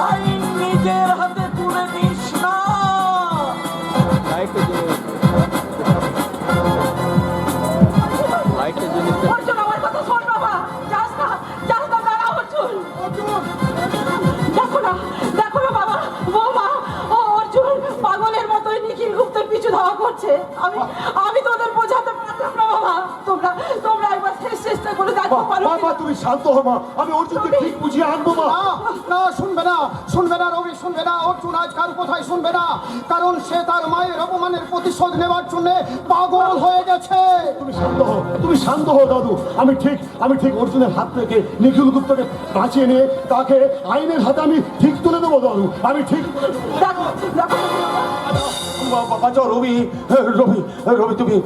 আইন নিজের হাতে তুলে নিস না। অর্জুন, আমার কথা শোন বাবা। যাস না, যাস না, দাঁড়া অর্জুন। দেখো না, দেখো না বাবা, বৌমা, ও অর্জুন পাগলের মতোই নিখিল গুপ্তের পিছু ধাওয়া করছে। আমি তোদের বোঝাতে পারলাম না বাবা। তোমরা একবার শেষ চেষ্টা করে দেখো। বাবা তুমি শান্ত হও মা, আমি অর্জুনকে ঠিক বুঝিয়ে আনবো মা। না, শুনবে না, শুনবে না রবি, শুনবে না। অর্জুন আজ কার কোথায় শুনবে না, কারণ সে তার মায়ের অপমানের প্রতিশোধ নেওয়ার জন্য পাগল হয়ে গেছে। তুমি শান্ত হও, তুমি শান্ত হও দাদু। আমি ঠিক অর্জুনের হাত থেকে নিখিল গুপ্তকে বাঁচিয়ে নিয়ে তাকে আইনের হাতে আমি ঠিক তুলে দেবো দাদু। আমি ঠিক দেখো, দেখো বাঁচাও রবি, রবি, রবি তুমি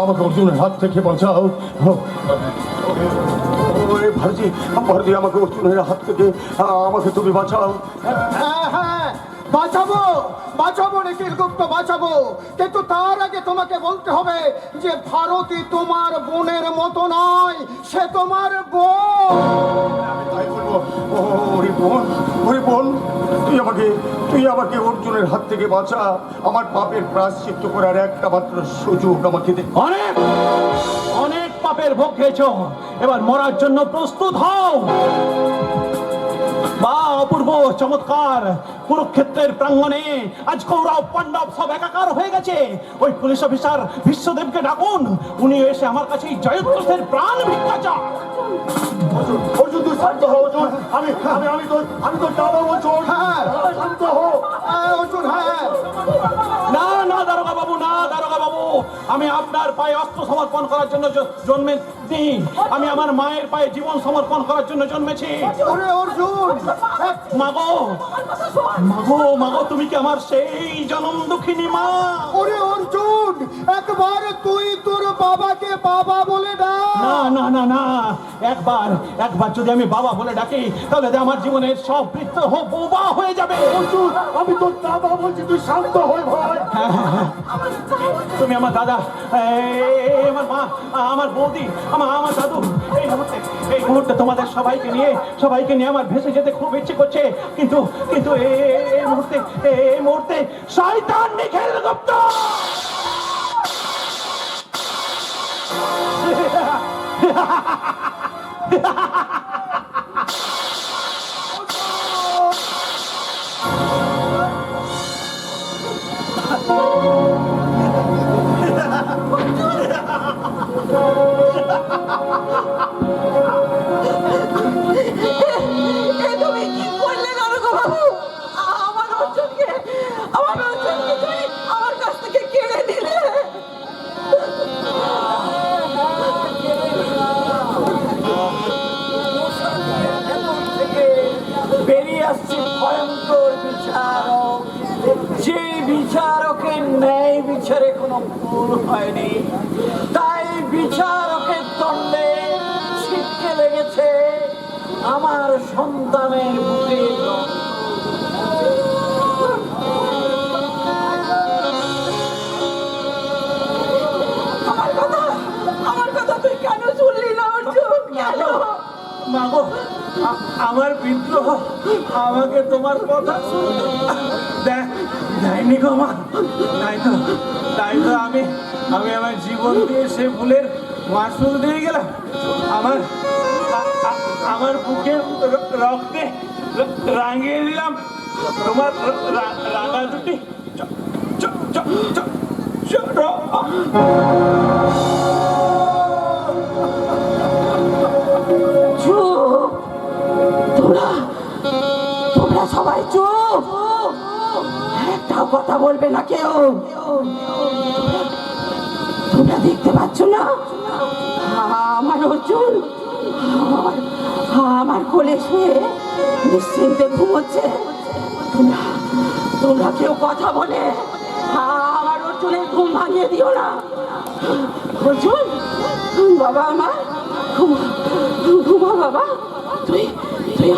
আমাকে অর্জুনের হাত থেকে বাঁচাও। ভারতী, ভারতী আমাকে অর্জুনের হাত থেকে আমাকে তুমি বাঁচাও। হ্যাঁ হ্যাঁ, বাঁচাবো, বাঁচাবো নিখিল গুপ্ত, বাঁচাবো। কিন্তু তার আগে তোমাকে বলতে হবে যে ভারতী তোমার বোনের মতো নয়, সে তোমার বোন। তাই বলবো, ওরে বোন, ওরে বোন, তুই আমাকে অর্জুনের হাত থেকে বাঁচা। আমার পাপের প্রায়শ্চিত্ত করার একটা মাত্র সুযোগ আমাকে দে। অনেক অনেক পাপের ভোগ খেয়েছ, এবার মরার জন্য প্রস্তুত হও। বা অপূর্ব চমৎকার, কুরুক্ষেত্রের প্রাঙ্গণে আজ কৌরব পাণ্ডব সব একাকার হয়ে গেছে। ওই পুলিশ অফিসার বিশ্বদেবকে ডাকুন, উনি এসে আমার কাছে জয়দ্রথের প্রাণ ভিক্ষা চান। অর্জুন তুই শান্ত হও অর্জুন, আমি তো দাদা অর্জুন। হ্যাঁ শান্ত হও অর্জুন, হ্যাঁ। না না দারোগা বাবু, না দারোগা বাবু, আমি আপনার পায়ে অস্ত্র সমর্পণ করার জন্য জন্মেছি। আমি আমার মায়ের পায়ে জীবন সমর্পণ করার জন্য জন্মেছি। ওরে অর্জুন, মাগো, মাগো, মাগো, তুমি কি আমার সেই জনম দুঃখিনী মা? ওরে অর্জুন, একবার তুই তোর বাবাকে বাবা বলে ডাক। না না না না, একবার যদি আমি বাবা বলে ডাকি তাহলে আমার জীবনের সব বৃত্ত বোবা হয়ে যাবে। অর্জুন, আমি তোর দাদা বলছি, তুই শান্ত হয়ে ভাই। তুমি আমার দাদা, আমার মা, আমার বৌদি, আমার দাদু। এই মুহূর্তে তোমাদের সবাইকে নিয়ে আমার ভেসে যেতে খুব ইচ্ছে করছে, কিন্তু এই মুহূর্তে শয়তান নিখিল গুপ্ত তুমি কি করলে দারোগা বাবু? আমার অর্জুনকে তুমি আমার কাছ থেকে কেড়ে নিলে। বেরিয়ে আসছে ভয়ঙ্কর বিচারক, যে বিচারকের ন্যায় বিচারে কোনো ভুল হয়নি, তাই বিচারকের দণ্ডে ছিটকে লেগেছে আমার সন্তানের বুকে। আমার কথা তুই কেন শুনলি না অর্জুন? কেন? মাগো, আমার বিদ্রোহ আমাকে তোমার কথা শুনতে দেয়নি গো মা। তাই তো আমি আমার জীবন দিয়ে সে ভুলের মাসুল দিয়ে গেলাম। আমার বুকের রক্তে রাঙিয়ে দিলাম তোমার রাঙা দুটি চুপ, তোমরা সবাই চুপ, একটাও কথা বলবে না কেউ। তোমরা দেখতে পাচ্ছ না আমার অর্জুন আমার কোলে শুয়ে নিশ্চিন্তে ঘুমোচ্ছে? তোমরা কেউ কথা বলে আমার অর্জুনের ঘুম ভাঙিয়ে দিও না। অর্জুন, বাবা আমার, ঘুমা বাবা, তুই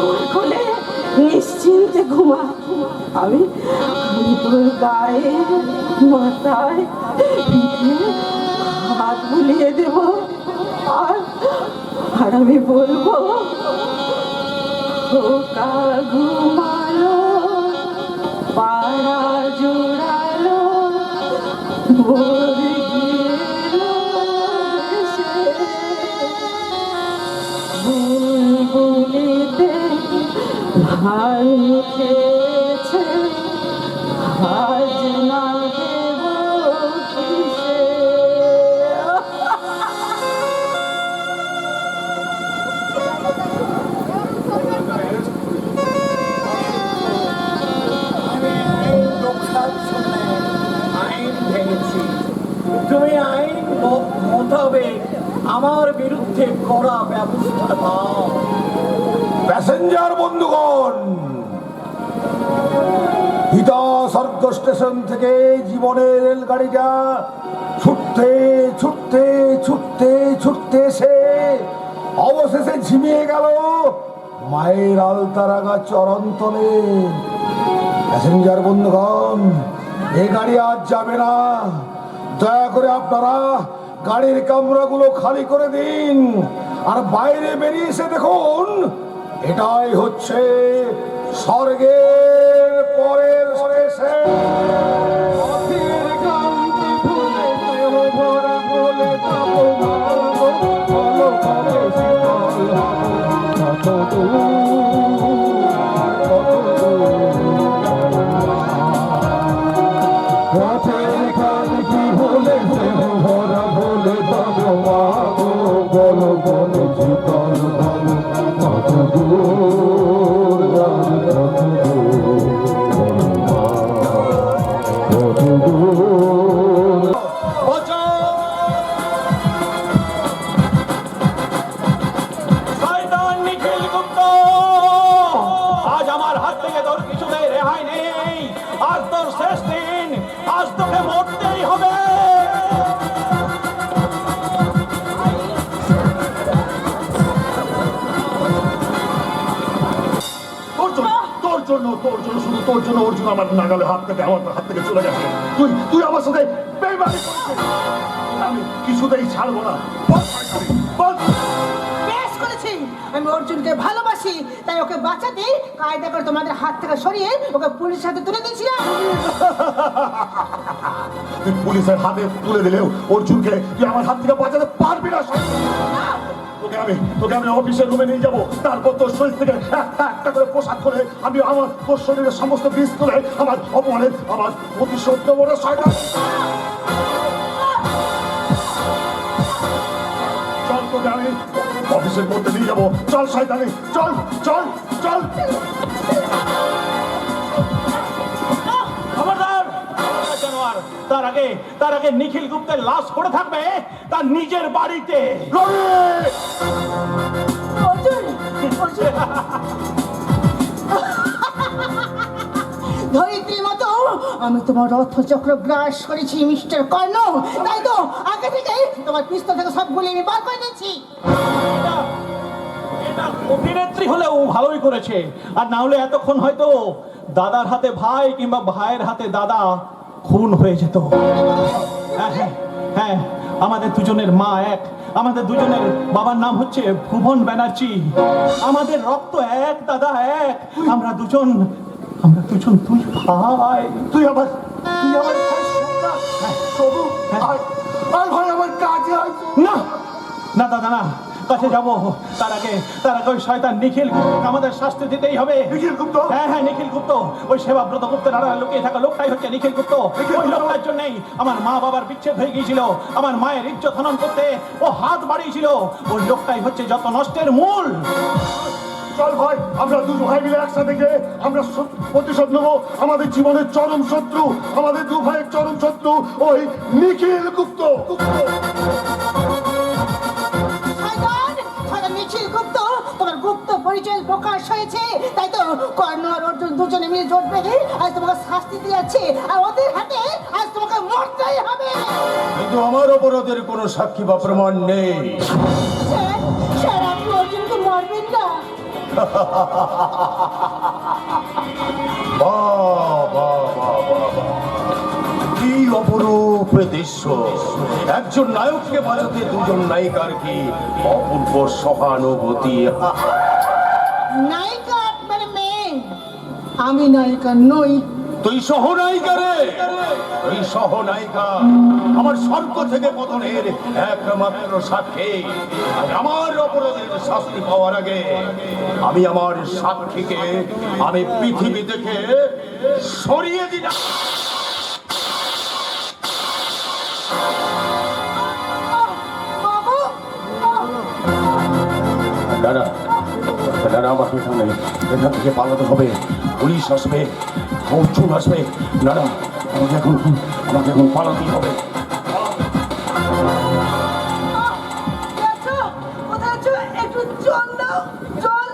আমার কোলে নিশ্চিন্তে ঘুমা। আমি তোর গায়ে, মাথায়, পিঠে হাত বুলিয়ে দেব, আর আমি বলবো খোকা ঘুমালো পাড়া জোড়ালো ভোর গেলো এসে। বুলবুলিতে ধান খেয়েছে আজ না দেব কিসে। আইন ভেঙেছি, তুমি আইন মোতাবেক আমার বিরুদ্ধে কড়া ব্যবস্থা নাও। প্যাসেঞ্জার বন্ধুগণ, হিতাসর্গ স্টেশন থেকে জীবনের রেলগাড়িটা ছুটতে ছুটতে ছুটতে ছুটতে এসে অবশেষে ঝিমিয়ে গেল মায়ের আলতারাগা চরণতলে। প্যাসেঞ্জার বন্ধুগণ, এই গাড়ি আজ যাবে না। দয়া করে আপনারা গাড়ির কামরাগুলো খালি করে দিন আর বাইরে বেরিয়ে এসে দেখুন, এটাই হচ্ছে স্বর্গের পরের স্টেশন। পথের ক্লান্তি ভুলে দেহ ভরা বলে যাব মাগো, বলো কবে শীতল হবে, কত দূর আর কত দূর। পথের ক্লান্তি ভুলে দেহ ভরা বলে যাব মাগো, বলো বলে শীতল হবে, কত দূর আর কত দূর, কত দূর। শয়তান নিখিল গুপ্ত, আজ আমার হাত থেকে তোর কিছুতেই রেহাই নেই। আজ তোর শেষ দিন, আজ তোকে মরতেই হবে। তোর জন্য শুধু তোর জন্য অর্জুন আমার নাগালে হাত থেকে আমার হাত থেকে চলে গেছে। তুই আমার সাথে বেইমানি করেছিস। আমি কিছুতেই ছাড়বো না। বল, বল। বেশ করেছি, আমি অর্জুনকে ভালোবাসি, তাই ওকে বাঁচাতে কায়দা করে তোমাদের হাত থেকে সরিয়ে ওকে পুলিশের হাতে তুলে দিয়েছিলাম। তুই পুলিশের হাতে তুলে দিলেও অর্জুনকে তুই আমার হাত থেকে বাঁচাতে পারবি না। তোকে আমি অফিসের রুমে নিয়ে যাবো, তারপর তোর শরীর থেকে একটা একটা করে পোশাক খুলে আমি আমার তোর শরীরের সমস্ত বিষ তুলে আমার অপমানের আমার প্রতিশোধ নেবো না। শয়তান, চল, তোকে আমি অফিসের মধ্যে নিয়ে যাবো। চল শয়তানি, চল চল চল। খবরদার, জানোয়ার। তার আগে নিখিল গুপ্তের লাশ পড়ে থাকবে তার নিজের বাড়িতে। অর্জুন, অর্জুন। ধরিত্রীর মতো আমি তোমার রথচক্র গ্রাস করেছি মিস্টার কর্ণ, তাই তো আগে থেকে তোমার পিস্তল থেকে সব গুলি আমি বার করে দিয়েছি। এটা অভিনেত্রী হলেও ভালোই করেছে, আর না হলে এতক্ষণ হয়তো দাদার হাতে ভাই কিংবা ভাইয়ের হাতে দাদা খুন হয়ে যেত। হ্যাঁ হ্যাঁ হ্যাঁ, আমাদের দুজনের মা এক, আমাদের দুজনের বাবার নাম হচ্ছে ভুবন ব্যানার্জি। আমাদের রক্ত এক, দাদা এক। আমরা দুজন দুই ভাই। তুই আমার ভাই সন্তান। তবু আর ভাই আমার কাজে আয়। না না দাদা না, কাছে যাবো তার আগে ওই শয়তান নিখিল গুপ্তকে আমাদের শাস্তি দিতেই হবে। নিখিল গুপ্ত? হ্যাঁ হ্যাঁ, নিখিল গুপ্ত। ওই সেবাব্রত গুপ্তের আড়ালে লুকিয়ে থাকা লোকটাই হচ্ছে নিখিল গুপ্ত। ওই লোকটার জন্যই আমার মা বাবার বিচ্ছেদ হয়ে গিয়েছিল, আমার মায়ের ইজ্জত হনন করতে ও হাত বাড়িয়েছিল। ওই লোকটাই হচ্ছে যত নষ্টের মূল। চল ভাই, আমরা দু ভাই মিলে একসাথে গিয়ে আমরা প্রতিশোধ নেবো। আমাদের জীবনের চরম শত্রু, আমাদের দু ভাইয়ের চরম শত্রু ওই নিখিল গুপ্ত। নিখিল গুপ্ত, তোমার গুপ্ত পরিচয় প্রকাশ হয়েছে, তাই তো কর্ণ আর অর্জুন দুজনে মিলে জোট বেঁধে আজ তোমাকে শাস্তি দিয়েছে, আর ওদের হাতে আজ তোমাকে মরতেই হবে। কিন্তু আমার অপরাধের কোনো সাক্ষী বা প্রমাণ নেই। স্যার, আপনি অর্জুনকে মারবেন না। কি অপরূপ দৃশ্য! একজন নায়ককে বাজাতে দুজন নায়িকার কি অপূর্ব সহানুভূতি। নায়িকা আমি নায়িকা নই। তুই সহনায়িকা রে, তুই সহনায়িকা। আমার স্বর্গ থেকে পতনের একমাত্র সাক্ষী। আর আমার অপরাধের শাস্তি পাওয়ার আগে আমি আমার সাক্ষীকে আমি পৃথিবী থেকে সরিয়ে দিলাম। বাবু দাদা, দাদা, আমাকে এখান থেকে পালাতে হবে। পুলিশ আসবে, অর্জুন আসবে। দাদা, আমাকে এখন পালাতেই হবে। কোথায় আছো? একটু জল দাও, জল।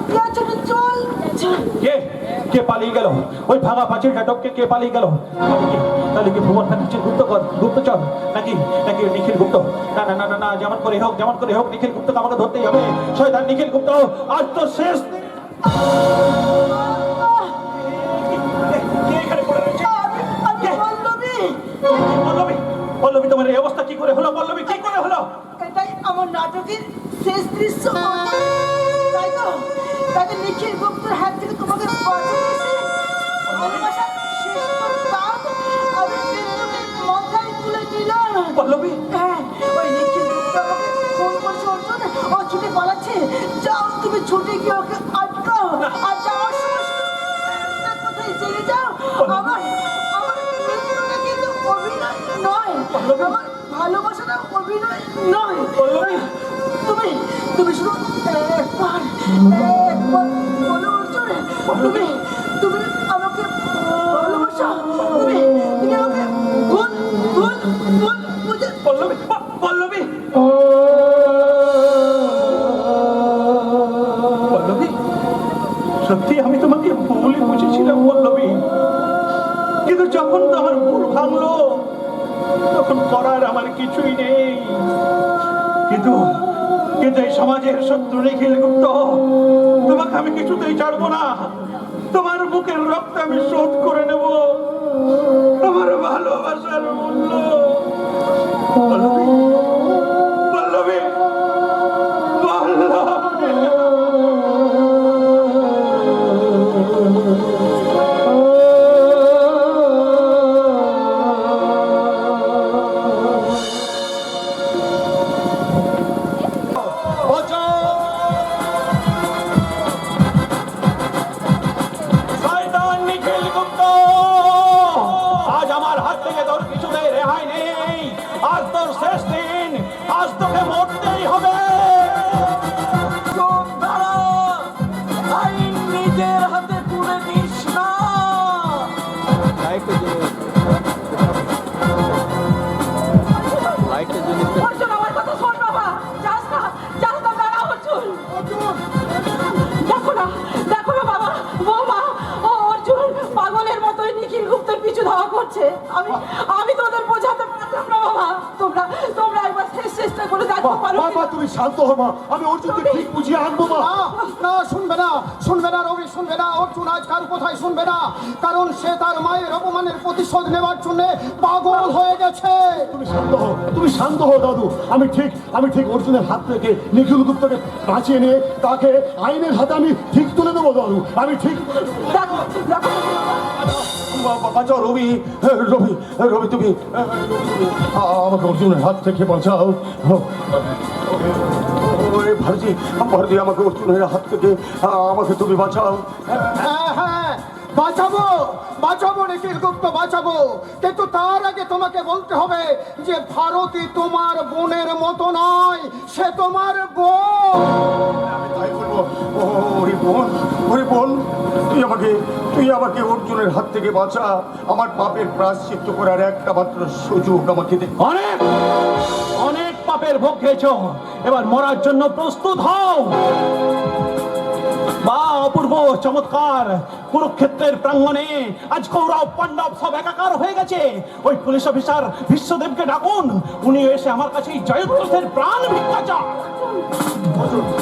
কি আছে? একটু জল। কে পালিয়ে গেল? ওই ভাঙা পাঁচিলটা টপকে কে পালিয়ে গেল? তাহলে কি ভুবন ব্যানার্জির গুপ্তচর নাকি নাকি নিখিল গুপ্ত? না না না না না, যেমন করে হোক নিখিল গুপ্তকে আমাকে ধরতেই হবে। শয়তান নিখিল গুপ্ত, আজ তো শেষ। কে এখানে পড়ে রয়েছে? আমি পল্লবী। পল্লবী, তোমার এই অবস্থা কি করে হলো? পল্লবী, কি করে হলো? এটাই আমার নাটকের শেষ দৃশ্য। তাই তো নিখিল গুপ্তের হাত থেকে তোমাকে বাঁচিয়েছি। ভালোবাসার শেষ পাপ আমি মৃত্যুকে মাথায় তুলে দিলাম। পল্লবী, হ্যাঁ, ওই নিখিল গুপ্ত আমাকে ফোন করছে, অর্জুন ও ছুটে পালাচ্ছে। যাও, তুমি ছুটে গিয়ে ওকে আটকাও। আর যাওয়ার সময় শুধু কোথায় জেগে যাও। আমার মৃত্যুটা কিন্তু অভিনয় নয়, আমার ভালোবাসাটা অভিনয় নয়। পল্লবী, তুমি শুধু একবার বলো অর্জুন, তুমি আমাকে ভালোবাসো। তুমি আমাকে ভুল বুঝে। পল্লবী, পল্লবী, পল্লবী, সত্যি আমি তোমাকে ভুলই বুঝেছিলাম পল্লবী। কিন্তু যখন আমার ভুল ভাঙলো তখন করার আমার কিছুই নেই। কিন্তু এই সমাজের শত্রু নিখিল গুপ্ত, তোমাকে আমি কিছুতেই ছাড়বো না। তোমার বুকের রক্ত আমি শোধ করে নেব। আমার ভালোবাসার মূল্য। পল্লবী, পল্লবী, শয়তান নিখিল গুপ্ত, আজ আমার হাত থেকে তোর কিছুতেই রেহাই নেই। আজ তোর শেষ দিন, আজ তোকে মরতেই হবে। চোখ দাঁড়া, আইন নিজের হাতে তুলে নিস না। অর্জুন, আমার কথা শোন বাবা। যাস না, দাঁড়া অর্জুন। দেখো না বাবা, বৌমা, ও অর্জুন পাগলের মতোই নিখিল গুপ্তের পিছু ধাওয়া করছে। আমি তোদের বোঝাতে পারলাম না বাবা। তোমরা একবার শেষ চেষ্টা করে দেখো পারো কিনা। তুমি শান্ত হো মা, আমি অর্জুনকে ঠিক বুঝিয়ে আনবো মা। না, শুনবে না রবি, শুনবে না। অর্জুন আজ কার কোথায় শুনবে না, কারণ সে তার মায়ের অপমানের প্রতিশোধ নেওয়ার জন্য পাগল হয়ে গেছে। তুমি শান্ত হো দাদু। আমি ঠিক অর্জুনের হাত থেকে নিখিল গুপ্তকে বাঁচিয়ে নিয়ে তাকে আইনের হাতে আমি ঠিক তুলে দেবো দাদু। আমি ঠিক দেখো বাঁচাও রবি, রবি তুমি আমাকে অর্জুনের হাত থেকে বাঁচাও। ভারতী, আমাকে অর্জুনের হাত থেকে আমাকে তুমি বাঁচাও। হ্যাঁ, বাঁচাবো নিখিল গুপ্ত, বাঁচাবো। কিন্তু তার আগে তোমাকে বলতে হবে যে ভারতী তোমার বোনের মতো নয়, সে তোমার বোন। আমি তাই বলবো। ওরে বোন, তুই আমাকে অর্জুনের হাত থেকে বাঁচা। আমার পাপের প্রায়শ্চিত্ত করার একটা মাত্র সুযোগ আমাকে দে। অনেক পাপের ভোগ খেয়েছ, এবার মরার জন্য প্রস্তুত হও। বা অপূর্ব চমৎকার, কুরুক্ষেত্রের প্রাঙ্গণে আজ কৌরব পাণ্ডব সব একাকার হয়ে গেছে। ওই পুলিশ অফিসার বিশ্বদেবকে ডাকুন, উনি এসে আমার কাছে জয়দ্রথের প্রাণ ভিক্ষা চান।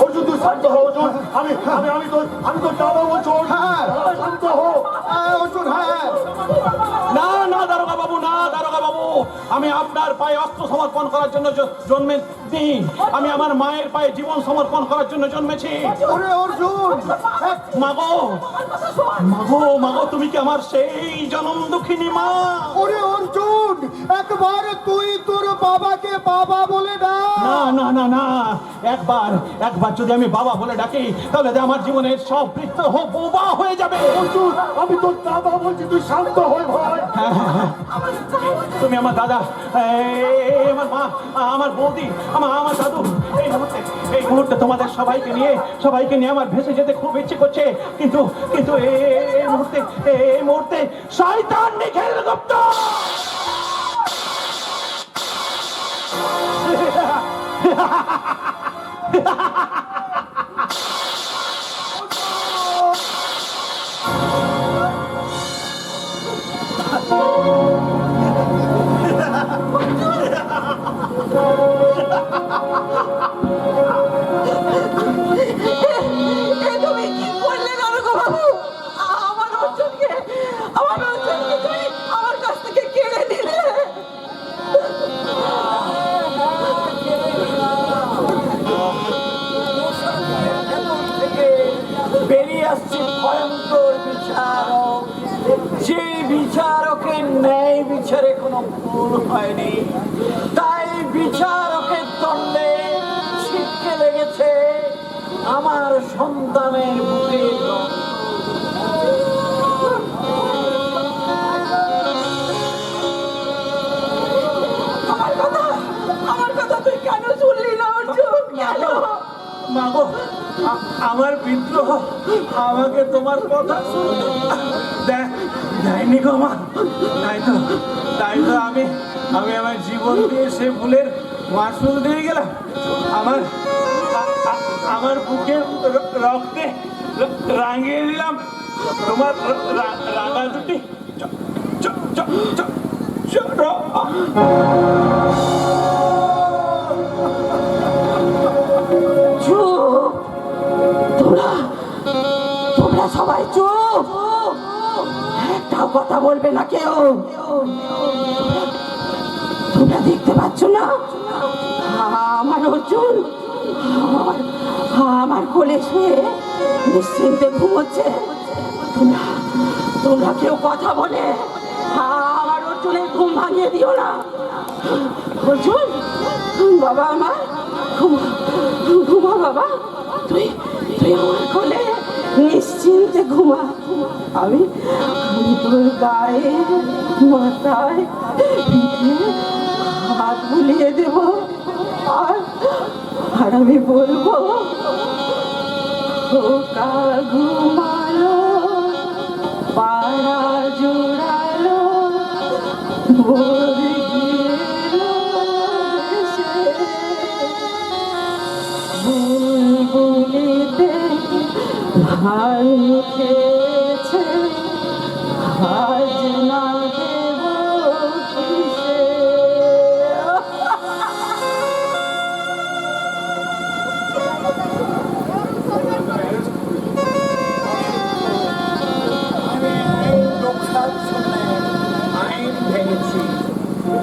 অর্জুন তুই শান্ত হো। অর্জুন, আমি তো দাদা অর্জুন। হ্যাঁ, শান্ত হো অর্জুন। হ্যাঁ, না দারোগা বাবু, আমি আপনার পায়ে অস্ত্র সমর্পণ করার জন্য জন্মেছি। আমি আমার মায়ের পায়ে জীবন সমর্পণ করার জন্য জন্মেছি। ওরে অর্জুন, মাগো মাগো মাগো, তুমি কি আমার সেই জনম দুঃখিনী মা? ওরে অর্জুন, একবার তুই তোর বাবাকে বাবা বলে ডাক। না না না না, একবার যদি আমি বাবা বলে ডাকি তাহলে আমার জীবনের সব বৃত্ত বোবা হয়ে যাবে। অর্জুন, আমি তোর দাদা বলছি, তুই শান্ত হয়ে ভাই। তুমি আমার দাদা, আমার মা, আমার বৌদি, আমার দাদু। এই মুহূর্তে তোমাদের সবাইকে নিয়ে আমার ভেসে যেতে খুব ইচ্ছে করছে, কিন্তু কিন্তু এই মুহূর্তে শয়তান নিখিল গুপ্ত। এ তুমি কি করলে দারোগা বাবু? আমার অর্জুনকে তুমি আমার কাছ থেকে কেড়ে নিলে। বেরিয়ে আসছে ভয়ঙ্কর বিচারক। যে বিচারকের ন্যায় বিচারে কোনো ভুল হয়নি, তাই বিচারকের দণ্ডে ছিটকে লেগেছে আমার সন্তানের বুকে রক্ত। আমার কথা তুই কেন শুনলি না অর্জুন? কেন? মাগো, আমার বিদ্রোহ আমাকে তোমার কথা শুনতে দেয়নি গো মা। তাই তো আমি আমার জীবন দিয়ে সে ভুলের মাসুল দিয়ে গেলাম। আমার বুকের রক্তে রাঙিয়ে দিলাম তোমার রাঙা দুটি চুপ! তোমরা সবাই চুপ! একটাও কথা বলবে না কেউ। তোমরা দেখতে পাচ্ছ না আমার অর্জুন আমার কোলে শুয়ে নিশ্চিন্তে ঘুমোচ্ছে? তোমরা কেউ কথা বলে আমার অর্জুনের ঘুম ভাঙিয়ে দিও না। অর্জুন, বাবা আমার, ঘুমা বাবা, তুই আমার কোলে নিশ্চিন্তে ঘুমা। আমি তোর গায়ে, মাথায়, পিঠে হাত বুলিয়ে দেব, আর আমি বলবো খোকা ঘুমালো, পাড়া জোড়ালো, ভোর গেলো এসে, বুলবুলিতে ধান খেয়েছে, আজ না দেব কিসে। আইন ভেঙেছি,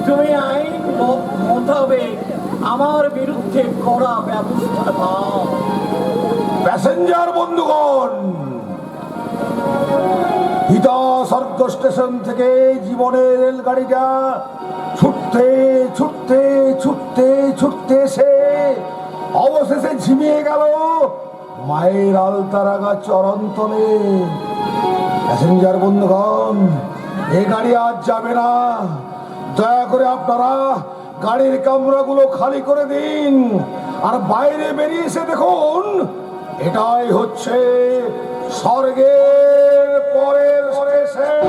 তুমি আইন মোতাবেক আমার বিরুদ্ধে কড়া ব্যবস্থা নাও। প্যাসেঞ্জার বন্ধুগণ, হিতা স্বর্গ স্টেশন থেকে জীবনের রেলগাড়িটা ছুটতে ছুটতে ছুটতে ছুটতে এসে অবশেষে ঝিমিয়ে গেল মায়ের আলতারাগা চরণতলে। প্যাসেঞ্জার বন্ধুগণ, এই গাড়ি আজ যাবে না। দয়া করে আপনারা গাড়ির কামরাগুলো খালি করে দিন, আর বাইরে বেরিয়ে এসে দেখুন এটাই হচ্ছে স্বর্গের পরের স্টেশন।